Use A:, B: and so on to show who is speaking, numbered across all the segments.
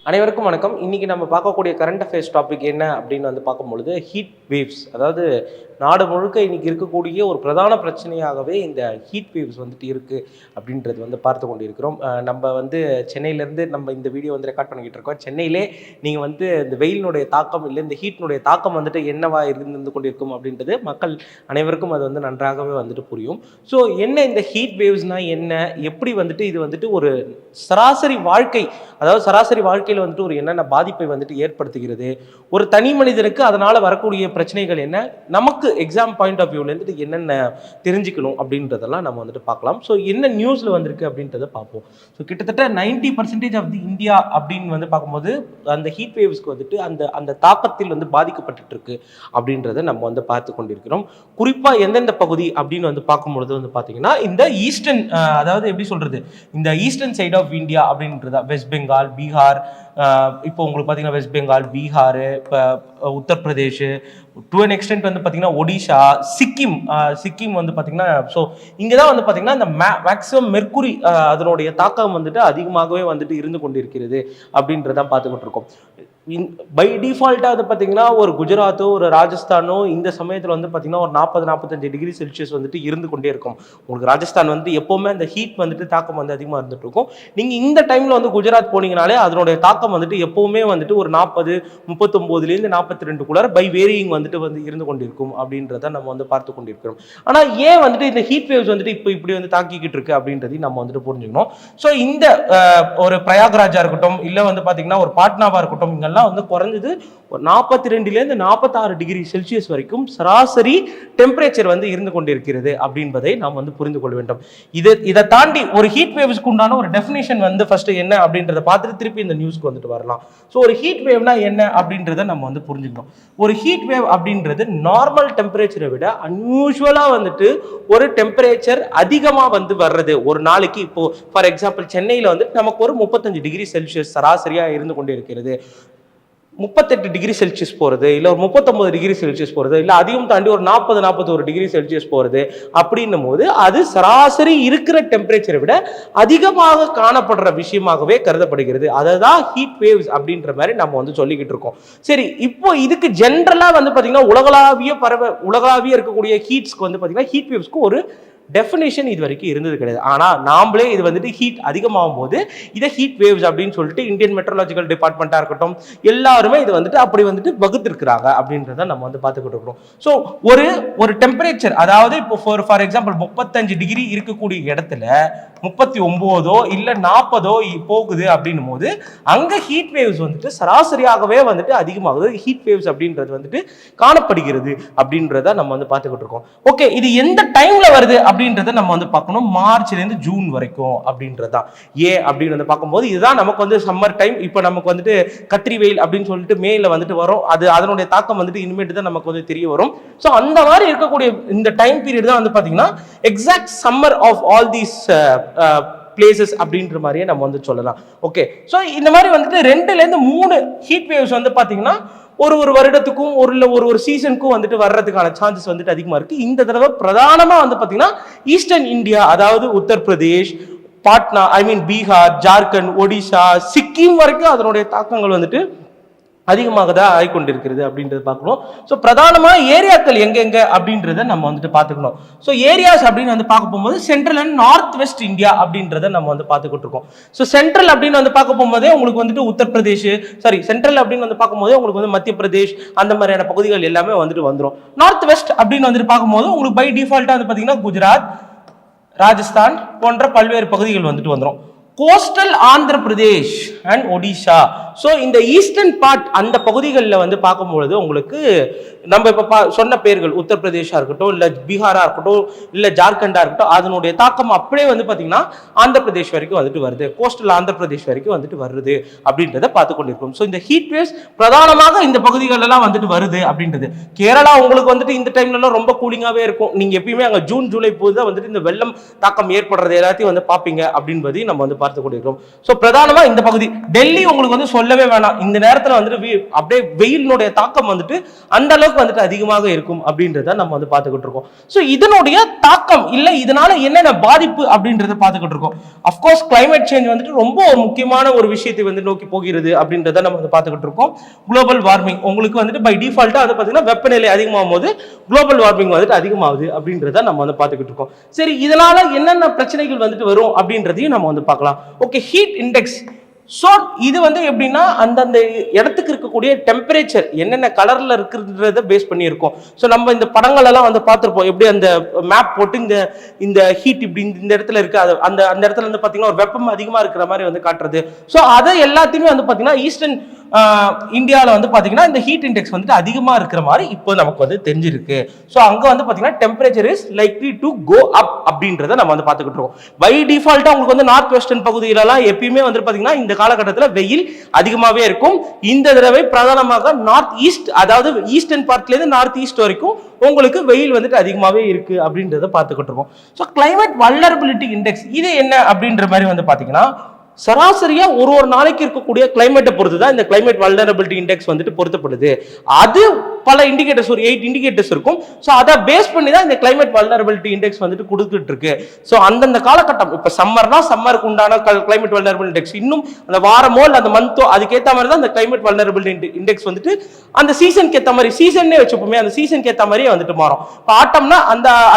A: அனைவருக்கும் வணக்கம். இன்னைக்கு நம்ம பார்க்கக்கூடிய கரண்ட் அஃபேர்ஸ் டாபிக் என்ன அப்படின்னு பார்க்கும்பொழுது ஹீட் வேவ்ஸ். அதாவது நாடு முழுக்க இன்னைக்கு இருக்கக்கூடிய ஒரு பிரதான பிரச்சனையாகவே இந்த ஹீட் வேவ்ஸ் இருக்கு அப்படின்றது பார்த்து கொண்டு இருக்கிறோம். நம்ம சென்னையிலேருந்து நம்ம இந்த வீடியோ ரெக்கார்ட் பண்ணிக்கிட்டு இருக்கோம். சென்னையிலே நீங்கள் இந்த வெயிலினுடைய தாக்கம் இல்லை இந்த ஹீட்னுடைய தாக்கம் என்னவா இருந்து கொண்டிருக்கும் அப்படின்றது மக்கள் அனைவருக்கும் அது நன்றாகவே புரியும். ஸோ என்ன இந்த ஹீட் வேவ்ஸ்னால் என்ன, எப்படி இது ஒரு சராசரி வாழ்க்கை, அதாவது சராசரி வாழ்க்கையில் ஒரு என்னென்ன பாதிப்பை ஏற்படுத்துகிறது, ஒரு தனி மனிதனுக்கு அதனால வரக்கூடிய பிரச்சனைகள் என்ன, நமக்கு எக்ஸாம் பாயிண்ட் ஆஃப் வியூல இருந்து என்னென்ன தெரிஞ்சுக்கணும் அப்படின்றதெல்லாம் நம்ம பார்க்கலாம். ஸோ என்ன நியூஸ்ல வந்திருக்கு அப்படின்றத பார்ப்போம். ஸோ கிட்டத்தட்ட 90% ஆஃப் தி இந்தியா அப்படின்னு பார்க்கும்போது அந்த ஹீட் வேவ்ஸ்க்கு அந்த அந்த தாக்கத்தில் பாதிக்கப்பட்டு இருக்கு அப்படின்றத நம்ம பார்த்து கொண்டிருக்கிறோம். குறிப்பா எந்தெந்த பகுதி அப்படின்னு பார்க்கும்பொழுது பார்த்தீங்கன்னா இந்த ஈஸ்டர்ன், அதாவது எப்படி சொல்றது, இந்த ஈஸ்டர்ன் சைட் ஆஃப் இந்தியா அப்படின்றத வெஸ்ட் பெங்கால், பீகார், இப்போ உங்களுக்கு பார்த்தீங்கன்னா வெஸ்ட் பெங்கால், பீகார், இப்போ உத்தரப்பிரதேஷ், டு அன் எக்ஸ்டென்ட் பார்த்தீங்கன்னா ஒடிஷா, சிக்கிம் பார்த்தீங்கன்னா, ஸோ இங்கே தான் பார்த்தீங்கன்னா இந்த மேக்ஸிமம் மெர்க்குரி அதனுடைய தாக்கம் அதிகமாகவே இருந்து கொண்டிருக்கிறது அப்படின்றதான் பார்த்துக்கிட்டு இருக்கோம். பை டிஃபால்ட்டாக பார்த்தீங்கன்னா ஒரு குஜராத்தோ ஒரு ராஜஸ்தானோ இந்த சமயத்தில் பார்த்தீங்கன்னா ஒரு 40-45 டிகிரி செல்சியஸ் இருந்து கொண்டே இருக்கும். உங்களுக்கு ராஜஸ்தான் எப்போவுமே அந்த ஹீட் தாக்கம் அதிகமாக இருந்துட்டு இருக்கும். நீங்கள் இந்த டைமில் குஜராத் போனீங்கனாலே அதனுடைய தாக்கம் எப்போவுமே ஒரு 40-39லேருந்து 42 பை வேரியிங் இருந்து கொண்டிருக்கும் அப்படின்றத நம்ம பார்த்து கொண்டிருக்கிறோம். ஆனால் ஏன் இந்த ஹீட் வேவ்ஸ் இப்போ இப்படி தாக்கிக்கிட்டு இருக்கு அப்படின்றதையும் நம்ம புரிஞ்சுக்கணும். ஸோ இந்த ஒரு பிரயாக்ராஜா இருக்கட்டும், இல்லை பார்த்தீங்கன்னா ஒரு பாட்னாவா இருக்கட்டும், இங்கெல்லாம் குறைஞ்சது 42லேருந்து 46 டிகிரி செல்சியஸ் வரைக்கும் சராசரி டெம்பரேச்சர் இருந்து கொண்டிருக்கிறது அப்படின்பதை நாம் புரிந்து கொள்ள வேண்டும். இதை தாண்டி ஒரு ஹீட் வேவ்ஸ்க்கு உண்டான ஒரு டெஃபினிஷன் ஃபர்ஸ்ட் என்ன அப்படின்றத பார்த்துட்டு திருப்பி இந்த நியூஸ்க்கு வரலாம். ஸோ ஒரு ஹீட் வேவ்னா என்ன அப்படின்றத நம்ம புரிஞ்சுக்கணும். ஒரு ஹீட் வேவ் அப்படின்றது நார்மல் டெம்பரேச்சரை விட அன்யூஷுவலா ஒரு டெம்பரேச்சர் அதிகமா வர்றது. ஒரு நாளைக்கு இப்போ ஃபார் எக்ஸாம்பிள் சென்னையில நமக்கு ஒரு 35 டிகிரி செல்சியஸ் சராசரியா இருந்து கொண்டே இருக்கிறது. 38 டிகிரி செல்சியஸ் போகிறது, இல்லை ஒரு 39 டிகிரி செல்சியஸ் போகிறது, இல்லை அதையும் தாண்டி ஒரு 40-41 டிகிரி செல்சியஸ் போகிறது அப்படின்னும் போது அது சராசரி இருக்கிற டெம்பரேச்சரை விட அதிகமாக காணப்படுற விஷயமாகவே கருதப்படுகிறது. அதுதான் ஹீட் வேவ்ஸ் அப்படின்ற மாதிரி நம்ம சொல்லிக்கிட்டு இருக்கோம். சரி, இப்போ இதுக்கு ஜென்ரலா பார்த்தீங்கன்னா உலகளாவிய இருக்கக்கூடிய ஹீட்ஸ்க்கு பார்த்தீங்கன்னா ஹீட் வேவ்ஸ்க்கு ஒரு டெஃபினேஷன் இது வரைக்கும் இருந்தது கிடையாது. ஆனால் நாமளே இது ஹீட் அதிகமாகும் போது இதை ஹீட் வேவ்ஸ் அப்படின்னு சொல்லிட்டு இந்தியன் மெட்ரோலாஜிக்கல் டிபார்ட்மெண்ட்டாக இருக்கட்டும் எல்லாருமே இது அப்படி வகுத்திருக்கிறாங்க அப்படின்றத நம்ம பார்த்துக்கிட்டு இருக்கிறோம். ஸோ ஒரு டெம்பரேச்சர், அதாவது இப்போ ஃபார் எக்ஸாம்பிள் 35 டிகிரி இருக்கக்கூடிய இடத்துல 39 இல்லை 40 போகுது அப்படின்னும் போது அங்கே ஹீட் வேவ்ஸ் சராசரியாகவே அதிகமாகுது. ஹீட் வேவ்ஸ் அப்படின்றது காணப்படுகிறது அப்படின்றத நம்ம பார்த்துக்கிட்டு இருக்கோம். ஓகே, இது எந்த டைம்ல வருது அப்படின்றத நம்ம பார்க்கணும். மார்ச்ல இருந்து ஜூன் வரைக்கும் அப்படின்றதா. ஏன் அப்படின்னு பார்க்கும்போது இதுதான் நமக்கு சம்மர் டைம். இப்போ நமக்கு கத்திரி வெயில் அப்படின்னு சொல்லிட்டு மேல வரும். அது அதனுடைய தாக்கம் இனிமேட்டு தான் நமக்கு தெரிய வரும். ஸோ அந்த மாதிரி இருக்கக்கூடிய இந்த டைம் பீரியட் தான் பாத்தீங்கன்னா exact summer of all these places அப்படின்ற மாதிரியே நம்ம சொல்லலாம். ஓகே, ஸோ இந்த மாதிரி 2லேருந்து 3 ஹீட் வேவ்ஸ் பாத்தீங்கன்னா ஒரு வருடத்துக்கும் ஒரு சீசனுக்கும் வர்றதுக்கான சான்சஸ் அதிகமா இருக்கு. இந்த தடவை பிரதானமா பாத்தீங்கன்னா ஈஸ்டர்ன் இந்தியா, அதாவது உத்தரப்பிரதேஷ், பாட்னா, பீகார், ஜார்க்கண்ட், ஒடிஷா, சிக்கிம் வரைக்கும் அதனுடைய தாக்கங்கள் அதிகமாக தான் ஆகிக்கொண்டிருக்கிறது அப்படின்றது பார்க்கணும். ஸோ பிரதானமா ஏரியாக்கள் எங்கெங்க அப்படின்றத நம்ம பார்த்துக்கணும். ஸோ ஏரியாஸ் அப்படின்னு பார்க்க போகும்போது central and north west India அப்படின்றத நம்ம பார்த்துக்கிட்டு இருக்கோம். ஸோ சென்ட்ரல் அப்படின்னு பார்க்க போகும்போதே உங்களுக்கு உத்தரப்பிரதேஷ், சென்ட்ரல் அப்படின்னு பார்க்கும்போது உங்களுக்கு மத்திய பிரதேஷ் அந்த மாதிரியான பகுதிகள் எல்லாமே வந்துடும். நார்த் வெஸ்ட் அப்படின்னு பார்க்கும்போது உங்களுக்கு பை டிஃபால்ட்டா பார்த்தீங்கன்னா குஜராத், ராஜஸ்தான் போன்ற பல்வேறு பகுதிகள் வந்துடும். Coastal Andhra Pradesh and Odisha. So இந்த ஈஸ்டர்ன் பார்ட் அந்த பகுதிகளில் பார்க்கும்பொழுது உங்களுக்கு நம்ம இப்போ சொன்ன பேர்கள் உத்தரப்பிரதேஷா இருக்கட்டும், இல்லை பீகாரா இருக்கட்டும், இல்லை ஜார்க்கண்டா இருக்கட்டும், அதனுடைய தாக்கம் அப்படியே பார்த்தீங்கன்னா ஆந்திர பிரதேஷ் வரைக்கும் வருது. கோஸ்டல் ஆந்திர பிரதேஷ் வரைக்கும் வருது அப்படின்றத பார்த்து கொண்டிருக்கோம். ஸோ இந்த ஹீட் வேவ்ஸ் பிரதானமாக இந்த பகுதிகளெல்லாம் வருது அப்படின்றது. கேரளா உங்களுக்கு இந்த டைம்லாம் ரொம்ப கூலிங்காகவே இருக்கும். நீங்க எப்பயுமே அங்கே ஜூன் ஜூலை போது தான் இந்த வெள்ளம் தாக்கம் ஏற்படுறது எல்லாத்தையும் பார்ப்பீங்க அப்படின்பதையும் நம்ம பார்த்துக்கூடிய இருக்கிறோம். ஸோ பிரதானமா இந்த பகுதி டெல்லி உங்களுக்கு வந்து சொல்லவே வேணாம், இந்த நேரத்தில் வந்துட்டு அப்படியே வெயிலினுடைய தாக்கம் வந்துட்டு அந்த அளவுக்கு வந்துட்டு அதிகமாக இருக்கும் அப்படின்றத நம்ம வந்து பார்த்துக்கிட்டு இருக்கோம். ஸோ இதனுடைய தாக்கம் இல்லை இதனால என்னென்ன பாதிப்பு அப்படின்றத பார்த்துக்கிட்டு இருக்கோம். அஃப்கோர்ஸ் கிளைமேட் சேஞ்ச் வந்துட்டு ரொம்ப ஒரு முக்கியமான ஒரு விஷயத்தை வந்து நோக்கி போகிறது அப்படின்றத நம்ம வந்து பார்த்துக்கிட்டு இருக்கோம். குளோபல் வார்மிங் உங்களுக்கு வந்துட்டு பை டிஃபால்ட்டா வந்து பார்த்தீங்கன்னா வெப்பநிலை அதிகமாகும் போது குளோபல் வார்மிங் வந்துட்டு அதிகமாகுது அப்படின்றத நம்ம வந்து பார்த்துக்கிட்டு இருக்கோம். சரி, இதனால என்னென்ன பிரச்சனைகள் வந்துட்டு வரும் அப்படின்றதையும் நம்ம வந்து பார்க்கலாம். Okay, heat index. ஸோ இது வந்து எப்படின்னா அந்தந்த இடத்துக்கு இருக்கக்கூடிய டெம்பரேச்சர் என்னென்ன கலர்ல இருக்குன்றத பேஸ் பண்ணி இருக்கும். ஸோ நம்ம இந்த படங்கள் எல்லாம் வந்து பார்த்துருப்போம், எப்படி அந்த மேப் போட்டு இந்த ஹீட் இப்படி இந்த இடத்துல இருக்கு, அந்த அந்த இடத்துல வந்து பார்த்தீங்கன்னா ஒரு வெப்பம் அதிகமாக இருக்கிற மாதிரி வந்து காட்டுறது. ஸோ அதை எல்லாத்தையுமே வந்து பார்த்தீங்கன்னா ஈஸ்டர்ன் இந்தியாவில் வந்து பார்த்தீங்கன்னா இந்த ஹீட் இண்டெக்ஸ் வந்துட்டு அதிகமாக இருக்கிற மாதிரி இப்போ நமக்கு வந்து தெரிஞ்சிருக்கு. ஸோ அங்கே வந்து பார்த்தீங்கன்னா temperature is likely to go up அப்படின்றத நம்ம வந்து பார்த்துக்கிட்டு இருக்கோம். பை டிஃபால்ட்டாக உங்களுக்கு வந்து நார்த் வெஸ்டர்ன் பகுதியிலலாம் எப்பயுமே வந்து பார்த்தீங்கன்னா இந்த காலகட்டத்தில் வெயில் அதிகமாகவே இருக்கும். இந்த தடவை பிரதானமாக நார்த் ஈஸ்ட், அதாவது ஈஸ்டர்ன் பார்ட்லேருந்து நார்த் ஈஸ்ட் வரைக்கும் உங்களுக்கு வெயில் வந்துட்டு அதிகமாகவே இருக்கு அப்படின்றத பார்த்துக்கிட்டு இருக்கோம். ஸோ கிளைமேட் வல்னரபிலிட்டி இண்டெக்ஸ் இது என்ன அப்படின்ற மாதிரி வந்து பார்த்தீங்கன்னா சராசரியா ஒரு நாளைக்கு இருக்கக்கூடிய கிளைமேட்டை பொறுத்து தான் இந்த கிளைமேட் வல்னரபிலிட்டி இண்டெக்ஸ் வந்துட்டு பொருத்தப்படுது. அது பல இண்டிகேட்டர்ஸ், ஒரு 8 இண்டிகேட்டர்ஸ் இருக்கும். ஸோ அதை பேஸ் பண்ணி தான் இந்த கிளைமேட் வல்னரபிலிட்டி இண்டெக்ஸ் வந்துட்டு கொடுத்துட்டு இருக்கு. ஸோ அந்தந்த காலகட்டம், இப்போ சம்மர்னா சம்மருக்கு உண்டான கிளைமேட் வல்னரபிலிட்டி இண்டெக்ஸ், இன்னும் அந்த வாரமோ இல்லை அந்த மந்தோ அதுக்கேற்ற மாதிரி தான் அந்த கிளைமேட் வல்னரபிலிட்டி இண்டெக்ஸ் வந்துட்டு அந்த சீசனுக்கு ஏற்ற மாதிரி, சீசன்னே வச்சுப்போமே அந்த சீசனுக்கு ஏற்ற மாதிரியே வந்துட்டு மாறும். இப்போ ஆட்டம்னா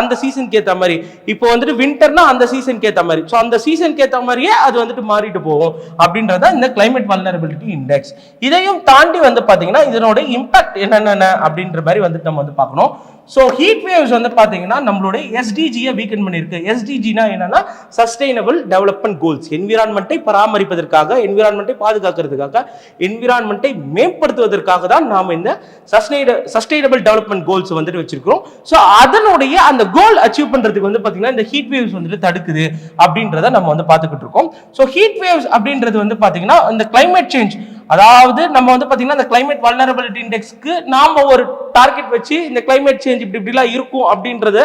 A: அந்த சீசனுக்கு ஏற்ற மாதிரி, இப்போ வந்துட்டு வின்டர்னா அந்த சீசனுக்கு ஏற்ற மாதிரி, ஸோ அந்த சீசனுக்கு ஏற்ற மாதிரியே அது வந்துட்டு மாறி போகும் அப்படின்றத இந்த கிளைமேட் வல்னரபிலிட்டி இண்டெக்ஸ். இதையும் தாண்டி வந்து பாத்தீங்கன்னா இதனோட இம்பாக்ட் என்னென்ன அப்படின்ற மாதிரி வந்து நம்ம வந்து பார்க்கணும். ஸோ ஹீட் வேவ்ஸ் வந்து பார்த்தீங்கன்னா நம்மளுடைய எஸ்டிஜியை வீக்கன் பண்ணியிருக்கு. எஸ்டிஜினா என்னன்னா சஸ்டைனபிள் டெவலப்மெண்ட் கோல்ஸ், என்விரான்மெண்ட்டை பராமரிப்பதற்காக, என்விரான்மெண்ட்டை பாதுகாக்கிறதுக்காக, என்விரான்மெண்ட்டை மேம்படுத்துவதற்காக தான் நாம் இந்த சஸ்டைனபிள் டெவலப்மெண்ட் கோல்ஸ் வந்துட்டு வச்சிருக்கிறோம். ஸோ அதனுடைய அந்த கோல் அச்சீவ் பண்றதுக்கு வந்து பார்த்தீங்கன்னா இந்த ஹீட் வேவ்ஸ் வந்துட்டு தடுக்குது அப்படின்றத நம்ம வந்து பார்த்துக்கிட்டு இருக்கோம். ஸோ ஹீட் வேவ்ஸ் அப்படின்றது வந்து பார்த்தீங்கன்னா இந்த கிளைமேட் சேஞ்ச், அதாவது நம்ம வந்து பாத்தீங்கன்னா இந்த கிளைமேட் வல்னரபிலிட்டி இண்டெக்ஸ்க்கு நாம ஒரு டார்கெட் வச்சு இந்த கிளைமேட் சேஞ்ச் இப்படிலாம் இருக்கும் அப்படின்றத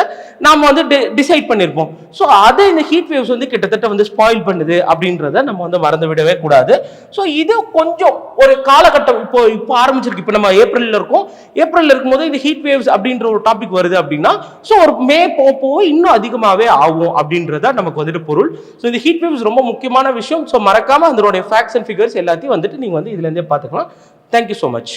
A: நாம வந்து டிசைட் பண்ணிருப்போம். ஸோ அதை இந்த ஹீட் வேவ்ஸ் வந்து கிட்டத்தட்ட வந்து ஸ்பாயில் பண்ணுது அப்படின்றத நம்ம வந்து மறந்து விடவே கூடாது. ஸோ இது கொஞ்சம் ஒரு காலகட்டம் இப்போ ஆரம்பிச்சிருக்கு. இப்போ நம்ம ஏப்ரல்ல இருக்கோம், ஏப்ரல்ல இருக்கும்போது இந்த ஹீட் வேவ்ஸ் அப்படின்ற ஒரு டாபிக் வருது அப்படின்னா ஸோ ஒரு மே போக இன்னும் அதிகமாகவே ஆகும் அப்படின்றத நமக்கு வந்துட்டு பொருள். ஸோ இந்த ஹீட் வேவ்ஸ் ரொம்ப முக்கியமான விஷயம். ஸோ மறக்காம அதனுடைய ஃபேக்ட்ஸ் அண்ட் ஃபிகர்ஸ் எல்லாத்தையும் வந்துட்டு நீங்க வந்து இதுல இருந்தே பார்த்துக்கலாம். Thank you so much.